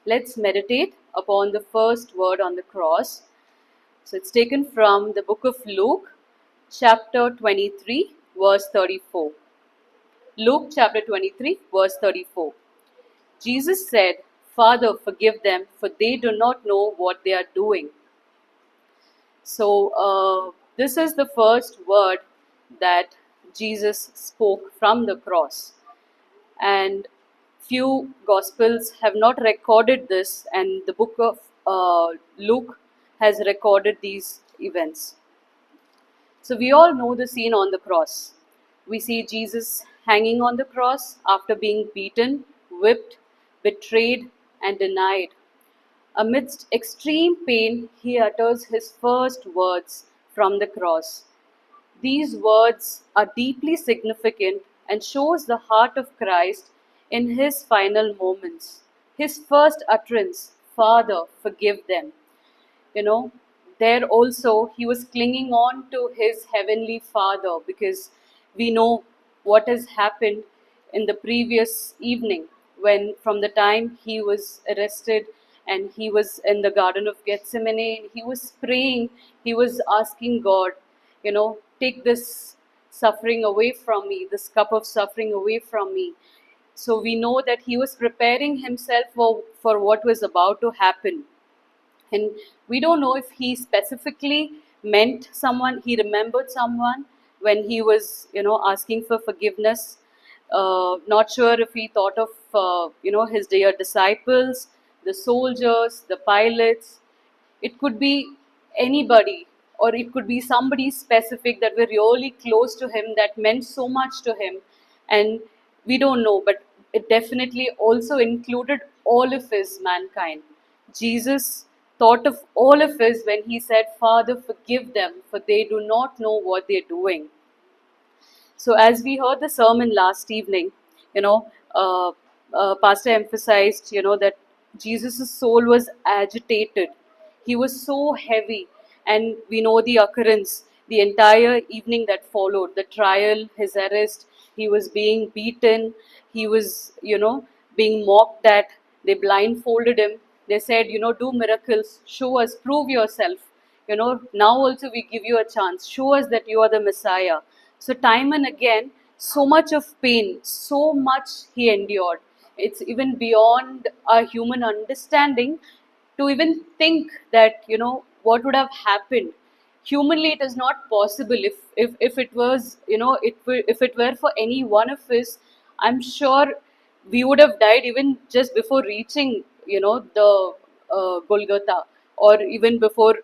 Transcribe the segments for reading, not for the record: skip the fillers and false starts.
Let's meditate upon the first word on the cross. So it's taken from the book of Luke, chapter 23, verse 34. Luke chapter 23, verse 34. Jesus said, "Father, forgive them, for they do not know what they are doing." This is the first word that Jesus spoke from the cross. And few gospels have not recorded this, and the book of Luke has recorded these events. So we all know the scene on the cross. We see Jesus hanging on the cross after being beaten, whipped, betrayed, and denied. Amidst extreme pain, he utters his first words from the cross. These words are deeply significant and shows the heart of Christ in his final moments. His first utterance, "Father, forgive them." You know, there also he was clinging on to his heavenly Father, because we know what has happened in the previous evening, when from the time he was arrested and he was in the Garden of Gethsemane, he was praying, he was asking God, take this suffering away from me, this cup of suffering away from me. So we know that he was preparing himself for what was about to happen. And we don't know if he specifically meant someone, he remembered someone when he was, asking for forgiveness. Not sure if he thought of, his dear disciples, the soldiers, the pilots. It could be anybody, or it could be somebody specific that were really close to him, that meant so much to him. And we don't know, but it definitely also included all of his mankind. Jesus thought of all of us when he said, "Father, forgive them, for they do not know what they're doing." So, as we heard the sermon last evening, you know, Pastor emphasized, that Jesus' soul was agitated. He was so heavy, and we know the occurrence, the entire evening that followed, the trial, his arrest. He was being beaten. He was, being mocked at. They blindfolded him. They said, "Do miracles, show us, prove yourself. Now also we give you a chance. Show us that you are the Messiah." So, time and again, so much of pain, so much he endured. It's even beyond our human understanding to even think that, what would have happened. Humanly, it is not possible. If it was, if it were for any one of us, I'm sure we would have died even just before reaching, the Golgotha, or even before,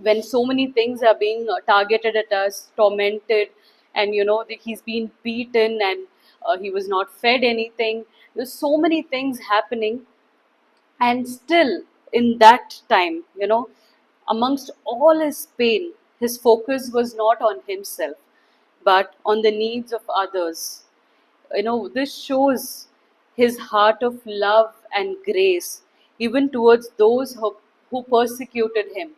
when so many things are being targeted at us, tormented, and he's been beaten, and he was not fed anything. There's so many things happening, and still in that time, amongst all his pain, his focus was not on himself, but on the needs of others. This shows his heart of love and grace, even towards those who persecuted him.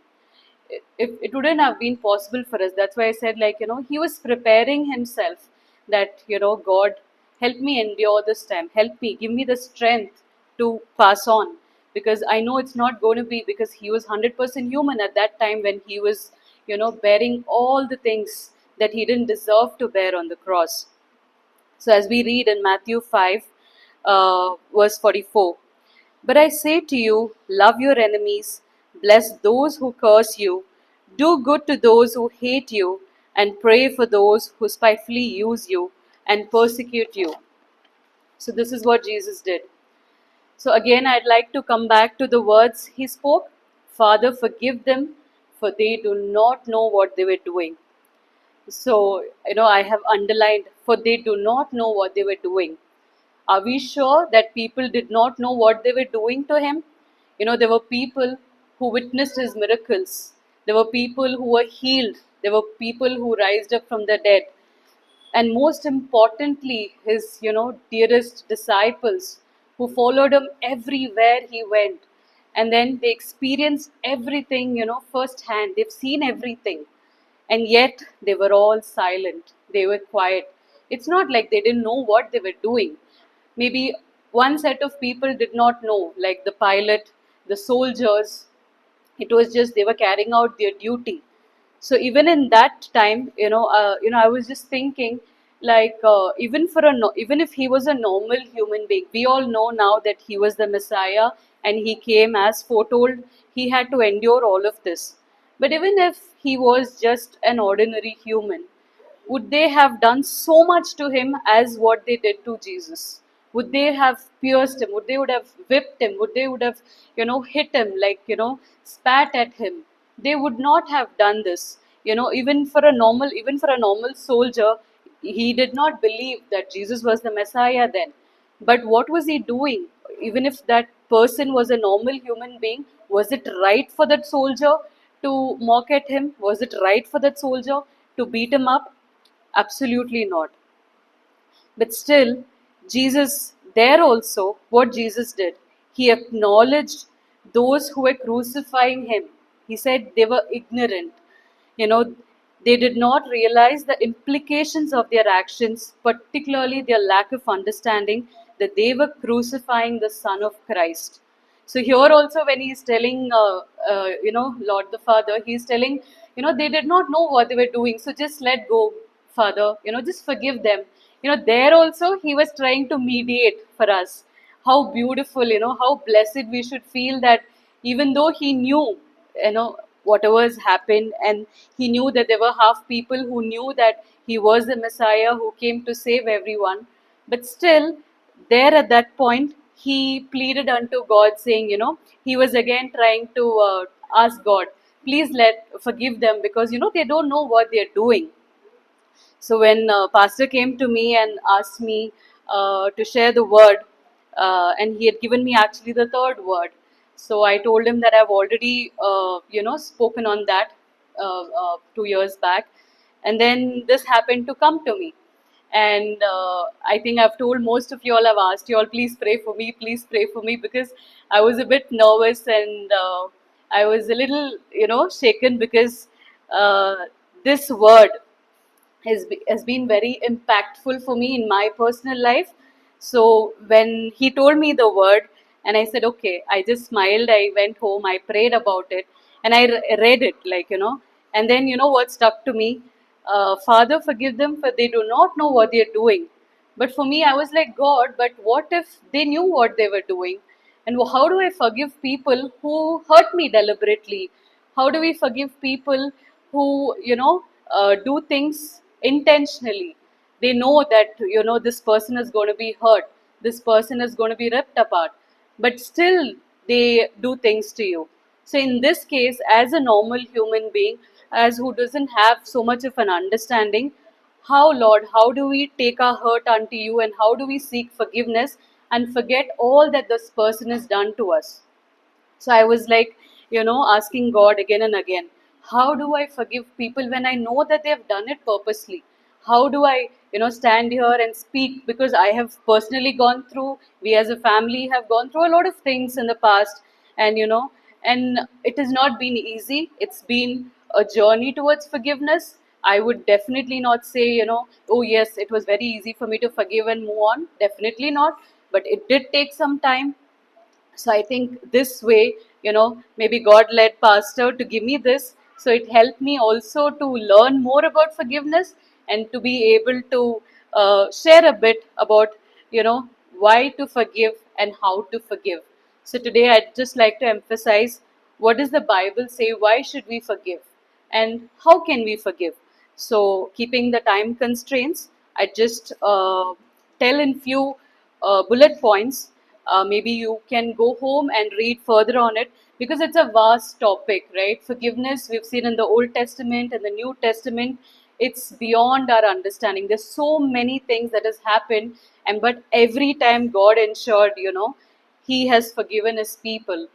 If it wouldn't have been possible for us. That's why I said, like, he was preparing himself, that, God, help me endure this time, help me, give me the strength to pass on, because I know it's not going to be, because he was 100% human at that time, when he was, bearing all the things that he didn't deserve to bear on the cross. So, as we read in Matthew 5, verse 44, "But I say to you, love your enemies, bless those who curse you, do good to those who hate you, and pray for those who spitefully use you and persecute you." So, this is what Jesus did. So, again, I'd like to come back to the words he spoke: "Father, forgive them, for they do not know what they were doing." So, I have underlined, "for they do not know what they were doing." Are we sure that people did not know what they were doing to him? There were people who witnessed his miracles. There were people who were healed. There were people who rised up from the dead. And most importantly, his, dearest disciples, who followed him everywhere he went. And then they experienced everything, firsthand. They've seen everything. And yet they were all silent. They were quiet. It's not like they didn't know what they were doing. Maybe one set of people did not know, like the pilot, the soldiers. It was just they were carrying out their duty. So even in that time, I was just thinking, like, even for even if he was a normal human being, we all know now that he was the Messiah, and he came as foretold. He had to endure all of this. But even if he was just an ordinary human, would they have done so much to him as what they did to Jesus? Would they have pierced him? Would they would have whipped him? Would they would have, hit him, like, spat at him? They would not have done this. Even for a normal soldier, he did not believe that Jesus was the Messiah then. But what was he doing? Even if that person was a normal human being, was it right for that soldier to mock at him? Was it right for that soldier to beat him up? Absolutely not. But still, Jesus, there also, what Jesus did, he acknowledged those who were crucifying him. He said they were ignorant. You know, they did not realize the implications of their actions, particularly their lack of understanding that they were crucifying the Son of Christ. So here also, when he's telling, Lord the Father, he's telling, they did not know what they were doing. So just let go, Father. Just forgive them. There also he was trying to mediate for us. How beautiful, how blessed we should feel that even though he knew, whatever has happened, and he knew that there were half people who knew that he was the Messiah who came to save everyone, but still there at that point he pleaded unto God, saying, he was again trying to ask God, please let forgive them, because they don't know what they're doing. So when pastor came to me and asked me to share the word, and he had given me actually the third word. So I told him that I've already, spoken on that 2 years back, and then this happened to come to me. And I think I've told most of you all, I've asked you all, please pray for me, because I was a bit nervous, and I was a little, shaken, because this word has been very impactful for me in my personal life. So when he told me the word, and I said, okay, I just smiled. I went home, I prayed about it, and I read it, like, and then what stuck to me? Father, forgive them, for they do not know what they are doing. But for me, I was like, God, but what if they knew what they were doing? And how do I forgive people who hurt me deliberately? How do we forgive people who, do things intentionally? They know that, this person is going to be hurt, this person is going to be ripped apart, but still they do things to you. So in this case, as a normal human being, as who doesn't have so much of an understanding, how, Lord, how do we take our hurt unto you, and how do we seek forgiveness and forget all that this person has done to us? So I was like, asking God again and again, how do I forgive people when I know that they have done it purposely? How do I, stand here and speak? Because I have personally gone through, we as a family have gone through a lot of things in the past, and, and it has not been easy. It's been a journey towards forgiveness. I would definitely not say, oh yes, it was very easy for me to forgive and move on. Definitely not. But it did take some time. So I think this way, maybe God led pastor to give me this, so it helped me also to learn more about forgiveness, and to be able to share a bit about, you know why to forgive and how to forgive. So today I'd just like to emphasize, what does the Bible say, why should we forgive, and how can we forgive? So keeping the time constraints, I just tell in few bullet points. Maybe you can go home and read further on it, because it's a vast topic, right? Forgiveness, we've seen in the Old Testament and the New Testament, it's beyond our understanding. There's so many things that has happened, and but every time God ensured, He has forgiven His people,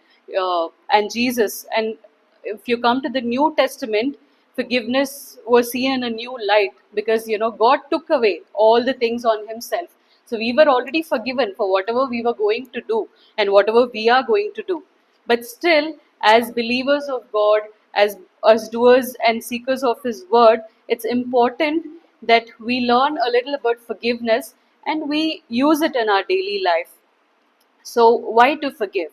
and Jesus. And if you come to the New Testament, forgiveness was seen in a new light, because God took away all the things on Himself. So we were already forgiven for whatever we were going to do and whatever we are going to do. But still, as believers of God, as doers and seekers of His word, it's important that we learn a little about forgiveness and we use it in our daily life. So why to forgive?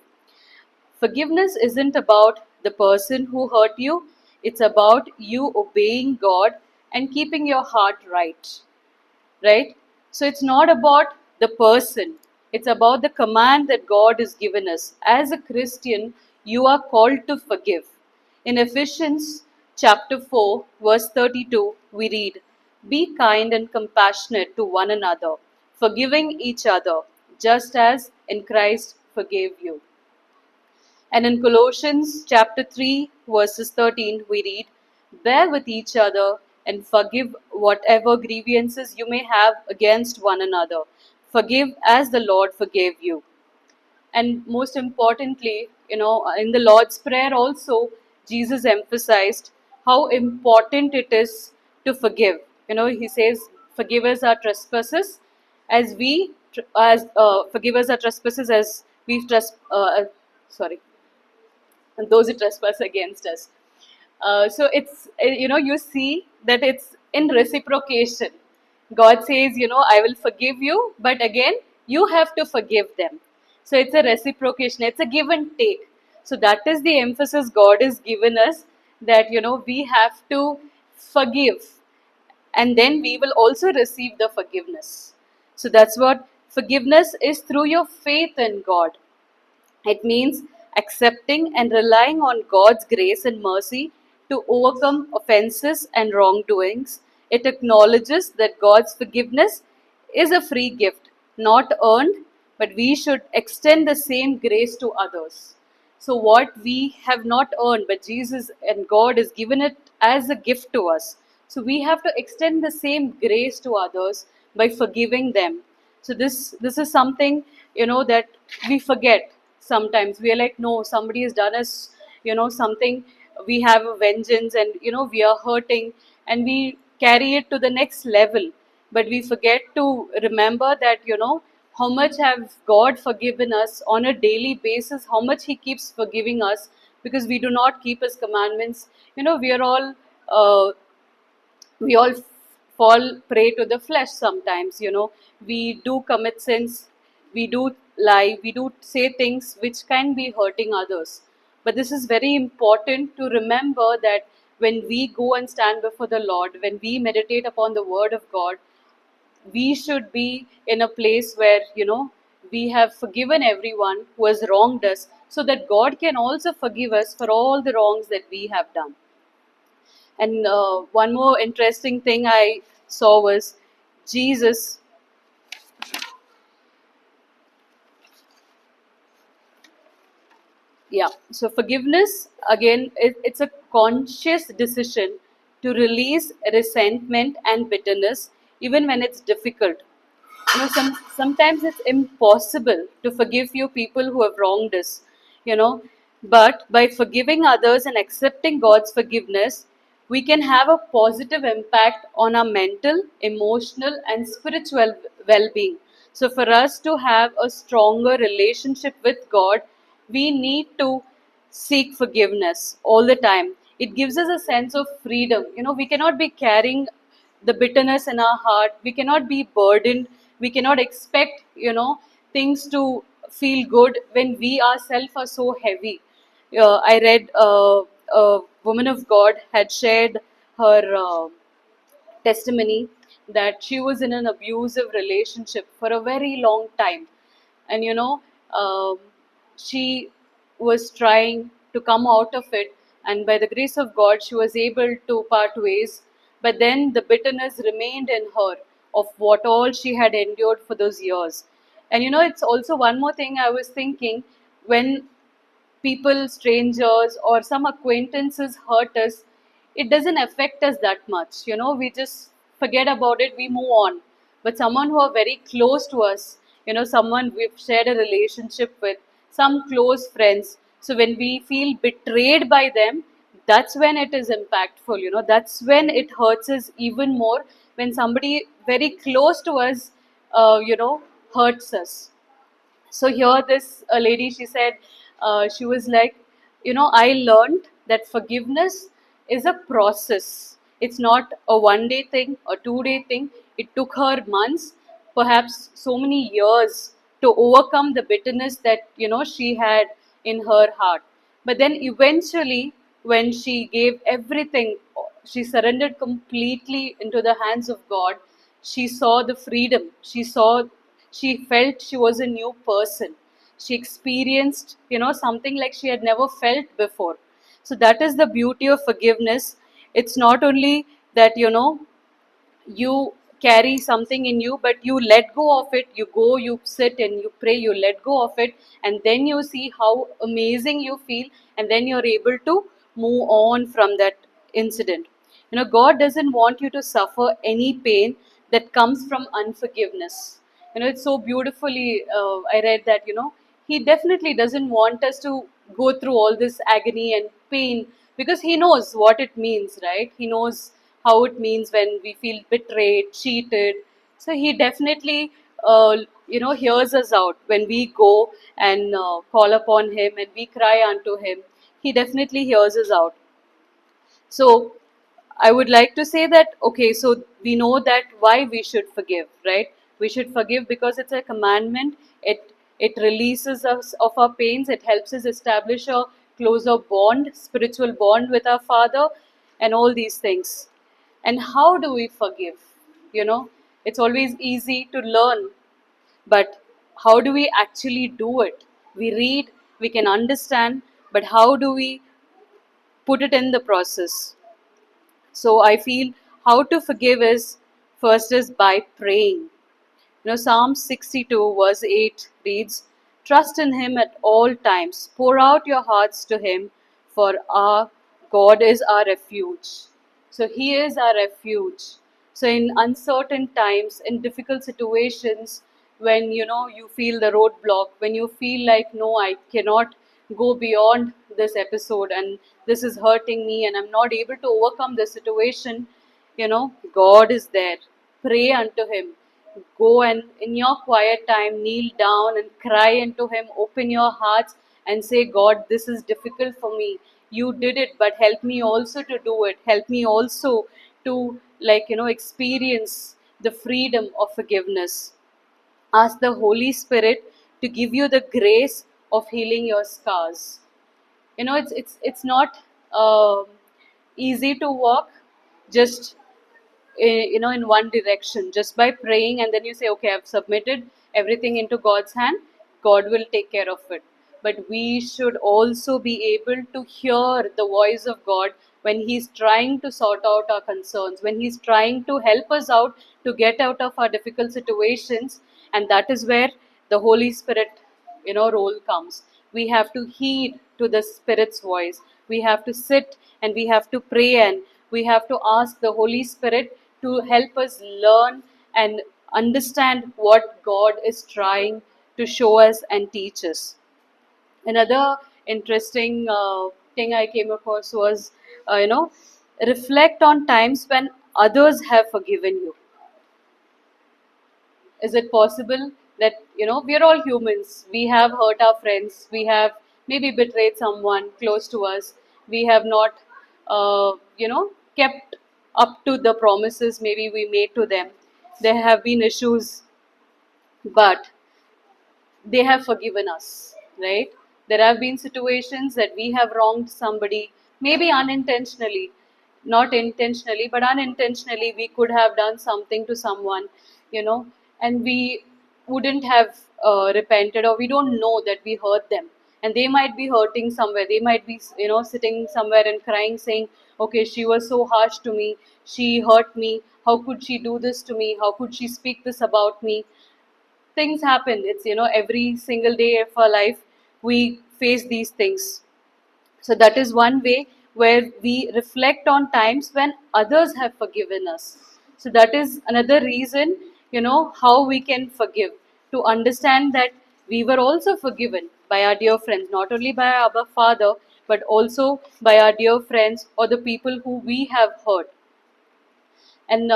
Forgiveness isn't about the person who hurt you, it's about you obeying God and keeping your heart right. Right? So it's not about the person, it's about the command that God has given us. As a Christian, you are called to forgive. In Ephesians chapter 4, verse 32, we read, "Be kind and compassionate to one another, forgiving each other, just as in Christ forgave you." And in Colossians chapter 3, verses 13, we read, "Bear with each other and forgive whatever grievances you may have against one another. Forgive as the Lord forgave you." And most importantly, in the Lord's Prayer also, Jesus emphasized how important it is to forgive. He says, "Forgive us our trespasses as we, as forgive us our trespasses as we sorry, and those who trespass against us." So it's, you see that it's in reciprocation. God says, "I will forgive you, but again, you have to forgive them." So it's a reciprocation, it's a give and take. So that is the emphasis God has given us, that, we have to forgive, and then we will also receive the forgiveness. So that's what forgiveness is, through your faith in God. It means accepting and relying on God's grace and mercy to overcome offenses and wrongdoings. It acknowledges that God's forgiveness is a free gift, not earned, but we should extend the same grace to others. So, what we have not earned, but Jesus and God has given it as a gift to us. So, we have to extend the same grace to others by forgiving them. So, this is something, that we forget. Sometimes we are like, no, somebody has done us, something. We have a vengeance, and we are hurting, and we carry it to the next level. But we forget to remember that, how much have God forgiven us on a daily basis, how much He keeps forgiving us, because we do not keep His commandments. We are all we all fall prey to the flesh sometimes. We do commit sins, we do lie, we do say things which can be hurting others. But this is very important to remember, that when we go and stand before the Lord, when we meditate upon the word of God, we should be in a place where, we have forgiven everyone who has wronged us, so that God can also forgive us for all the wrongs that we have done. And one more interesting thing I saw was Jesus. Yeah. So forgiveness, again, it's a conscious decision to release resentment and bitterness, even when it's difficult. Sometimes it's impossible to forgive few people who have wronged us. You know, but by forgiving others and accepting God's forgiveness, we can have a positive impact on our mental, emotional, and spiritual well-being. So for us to have a stronger relationship with God, we need to seek forgiveness all the time. It gives us a sense of freedom. We cannot be carrying the bitterness in our heart. We cannot be burdened. We cannot expect, things to feel good when we ourselves are so heavy. I read a woman of God had shared her testimony that she was in an abusive relationship for a very long time. And um, she was trying to come out of it, and by the grace of God she was able to part ways. But then the bitterness remained in her, of what all she had endured for those years. And it's also one more thing I was thinking: when people, strangers, or some acquaintances hurt us, it doesn't affect us that much. We just forget about it, we move on. But someone who are very close to us, someone we've shared a relationship with, some close friends. So when we feel betrayed by them, that's when it is impactful. That's when it hurts us even more, when somebody very close to us, hurts us. So here this lady, she said, she was like, I learned that forgiveness is a process. It's not a 1 day thing, a 2 day thing. It took her months, perhaps so many years, to overcome the bitterness that she had in her heart. But then eventually, when she gave everything, she surrendered completely into the hands of God. She saw the freedom. She felt she was a new person. She experienced, something like she had never felt before. So that is the beauty of forgiveness. It's not only that, you carry something in you, but you let go of it. You go, you sit and you pray, you let go of it, and then you see how amazing you feel, and then you're able to move on from that incident. God doesn't want you to suffer any pain that comes from unforgiveness. It's so beautifully, I read that, he definitely doesn't want us to go through all this agony and pain, because he knows what it means, right? He knows how it means when we feel betrayed, cheated. So he definitely, hears us out when we go and call upon him and we cry unto him. He definitely hears us out. So I would like to say that, okay, so we know that why we should forgive, right? We should forgive because it's a commandment. It releases us of our pains. It helps us establish a closer bond, spiritual bond with our Father, and all these things. And how do we forgive? It's always easy to learn, but how do we actually do it? We read, we can understand, but how do we put it in the process? So I feel how to forgive is first is by praying. Psalm 62 verse 8 reads, "Trust in him at all times. Pour out your hearts to him, for our God is our refuge." So he is our refuge. So in uncertain times, in difficult situations, when you feel the roadblock, when you feel like, no, I cannot go beyond this episode and this is hurting me and I'm not able to overcome the situation, God is there. Pray unto him. Go and in your quiet time, kneel down and cry unto him. Open your hearts and say, God, this is difficult for me. You did it, but help me also to do it. Help me also to, experience the freedom of forgiveness. Ask the Holy Spirit to give you the grace of healing your scars. It's not easy to walk just in one direction, just by praying, and then you say, okay, I've submitted everything into God's hand. God will take care of it. But we should also be able to hear the voice of God when he's trying to sort out our concerns, when he's trying to help us out to get out of our difficult situations. And that is where the Holy Spirit role comes. We have to heed to the Spirit's voice. We have to sit and we have to pray, and we have to ask the Holy Spirit to help us learn and understand what God is trying to show us and teach us. Another interesting thing I came across was, reflect on times when others have forgiven you. Is it possible that, we're all humans? We have hurt our friends. We have maybe betrayed someone close to us. We have not, kept up to the promises maybe we made to them. There have been issues, but they have forgiven us, right? There have been situations that we have wronged somebody, maybe unintentionally, not intentionally, but unintentionally, we could have done something to someone, and we wouldn't have repented, or we don't know that we hurt them. And they might be hurting somewhere. They might be, sitting somewhere and crying, saying, okay, she was so harsh to me. She hurt me. How could she do this to me? How could she speak this about me? Things happen. It's, every single day of our life we face these things. So that is one way where we reflect on times when others have forgiven us. So that is another reason, how we can forgive, to understand that we were also forgiven by our dear friends, not only by our Father, but also by our dear friends or the people who we have hurt. And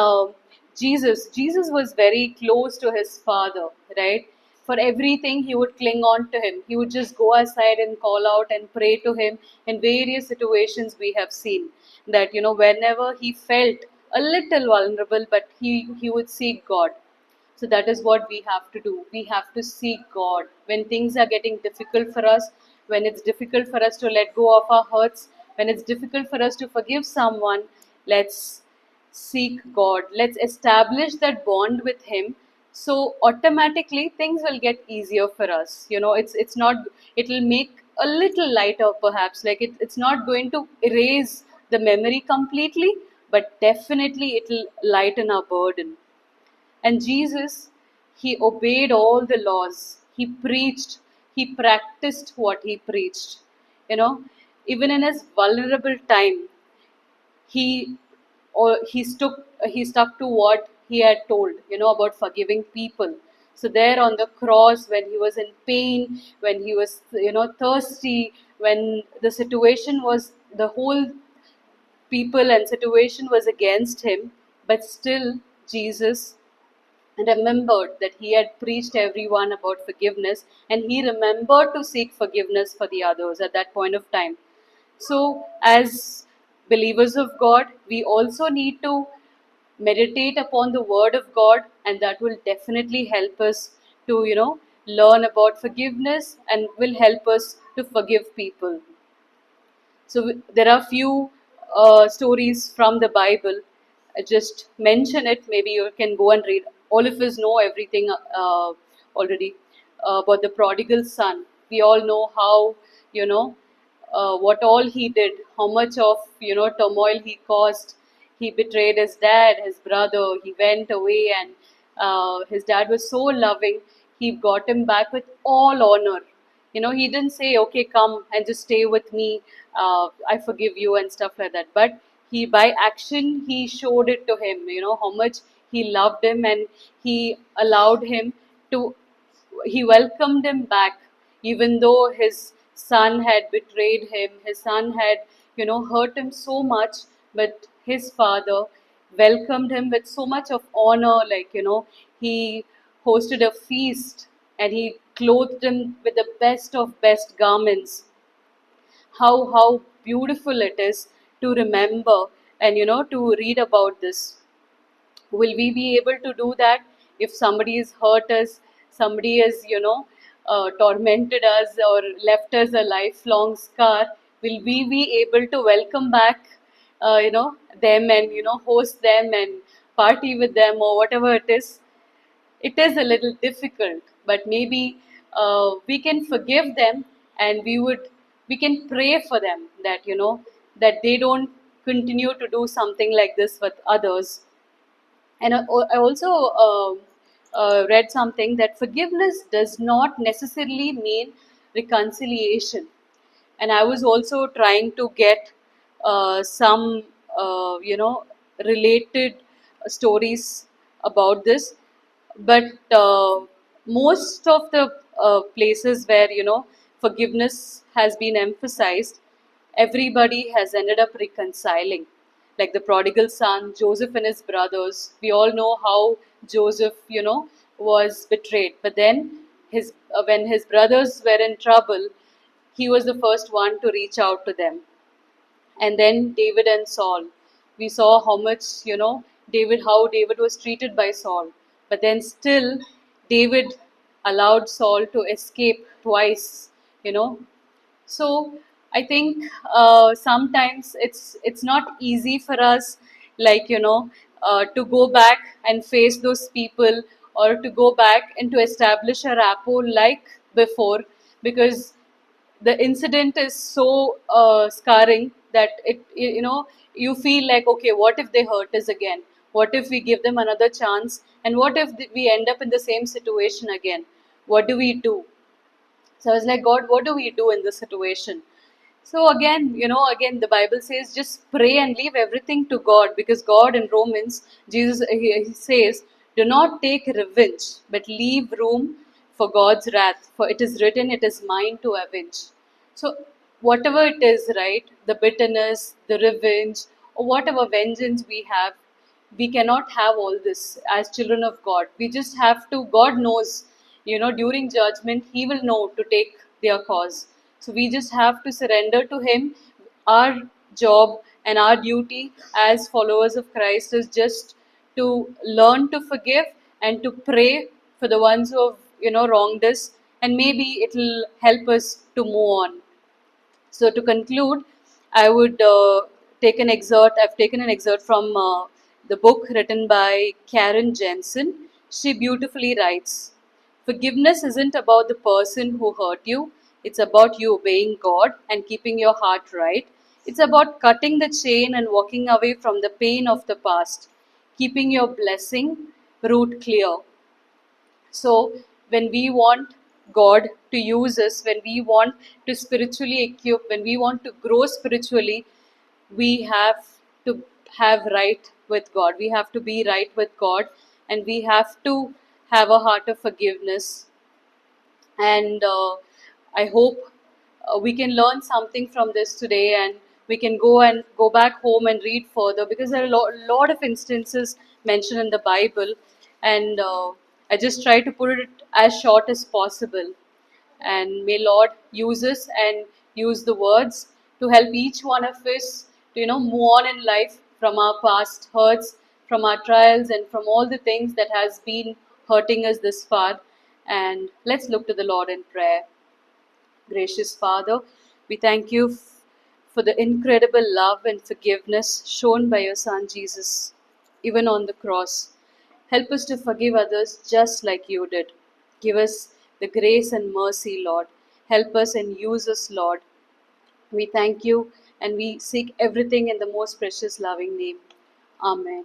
Jesus was very close to his Father, right? For everything he would cling on to him. He would just go aside and call out and pray to him. In various situations we have seen that, whenever he felt a little vulnerable, but he would seek God. So that is what we have to do. We have to seek God. When things are getting difficult for us, when it's difficult for us to let go of our hurts, when it's difficult for us to forgive someone, let's seek God. Let's establish that bond with Him. So automatically things will get easier for us. It's not. It'll make a little lighter, perhaps. Like it's not going to erase the memory completely, but definitely it'll lighten our burden. And Jesus, he obeyed all the laws. He preached. He practiced what he preached. You know, even in his vulnerable time, he he stuck to what he had told, about forgiving people. So there on the cross, when he was in pain, when he was, thirsty, when the situation was, the whole people and situation was against him, but still Jesus remembered that he had preached everyone about forgiveness, and he remembered to seek forgiveness for the others at that point of time. So, as believers of God, we also need to meditate upon the Word of God, and that will definitely help us to, learn about forgiveness and will help us to forgive people. So there are few stories from the Bible. I just mention it. Maybe you can go and read. All of us know everything already about the prodigal son. We all know how, what all he did, how much of, turmoil he caused. He betrayed his dad, his brother. He went away, and his dad was so loving. He got him back with all honor. He didn't say, okay, come and just stay with me, I forgive you and stuff like that. But he, by action, he showed it to him, how much he loved him, and he allowed him to, he welcomed him back, even though his son had betrayed him, his son had, hurt him so much. But his father welcomed him with so much of honor, like, he hosted a feast, and he clothed him with the best of best garments. How beautiful it is to remember, and, to read about this. Will we be able to do that if somebody has hurt us, somebody has, tormented us or left us a lifelong scar? Will we be able to welcome back, them, and, host them and party with them, or whatever it is? It is a little difficult, but maybe we can forgive them, and we can pray for them, that, that they don't continue to do something like this with others. And I also read something that forgiveness does not necessarily mean reconciliation. And I was also trying to get some, related stories about this. But most of the places where, forgiveness has been emphasized, everybody has ended up reconciling. Like the prodigal son, Joseph and his brothers. We all know how Joseph, was betrayed. But then when his brothers were in trouble, he was the first one to reach out to them. And then David and Saul. We saw how much, how David was treated by Saul. But then still, David allowed Saul to escape twice, you know. So I think sometimes it's not easy for us, like, to go back and face those people, or to go back and to establish a rapport like before, because the incident is so scarring that you feel like, okay, what if they hurt us again? What if we give them another chance? And what if we end up in the same situation again? What do we do? So I was like, God, what do we do in this situation? So again, again, the Bible says just pray and leave everything to God, because God in Romans, Jesus, he says, do not take revenge, but leave room for God's wrath, for it is written, it is mine to avenge. So whatever it is, right, the bitterness, the revenge, or whatever vengeance we have, we cannot have all this as children of God. We just have to, God knows, during judgment, He will know to take their cause. So we just have to surrender to Him. Our job and our duty as followers of Christ is just to learn to forgive and to pray for the ones who have wronged us, and maybe it'll help us to move on. So to conclude, I would take an excerpt. I've taken an excerpt from the book written by Karen Jensen. She beautifully writes, "Forgiveness isn't about the person who hurt you. It's about you obeying God and keeping your heart right. It's about cutting the chain and walking away from the pain of the past, keeping your blessing route clear." So, when we want God to use us, when we want to spiritually equip, when we want to grow spiritually, we have to have right with God. We have to be right with God, and we have to have a heart of forgiveness. And I hope we can learn something from this today, and we can go back home and read further, because there are lot of instances mentioned in the Bible, and I just try to put it as short as possible. And may Lord use us and use the words to help each one of us to move on in life from our past hurts, from our trials, and from all the things that has been hurting us this far. And let's look to the Lord in prayer. Gracious Father, we thank you for the incredible love and forgiveness shown by your Son Jesus, even on the cross. Help us to forgive others just like you did. Give us the grace and mercy, Lord. Help us and use us, Lord. We thank you, and we seek everything in the most precious, loving name. Amen.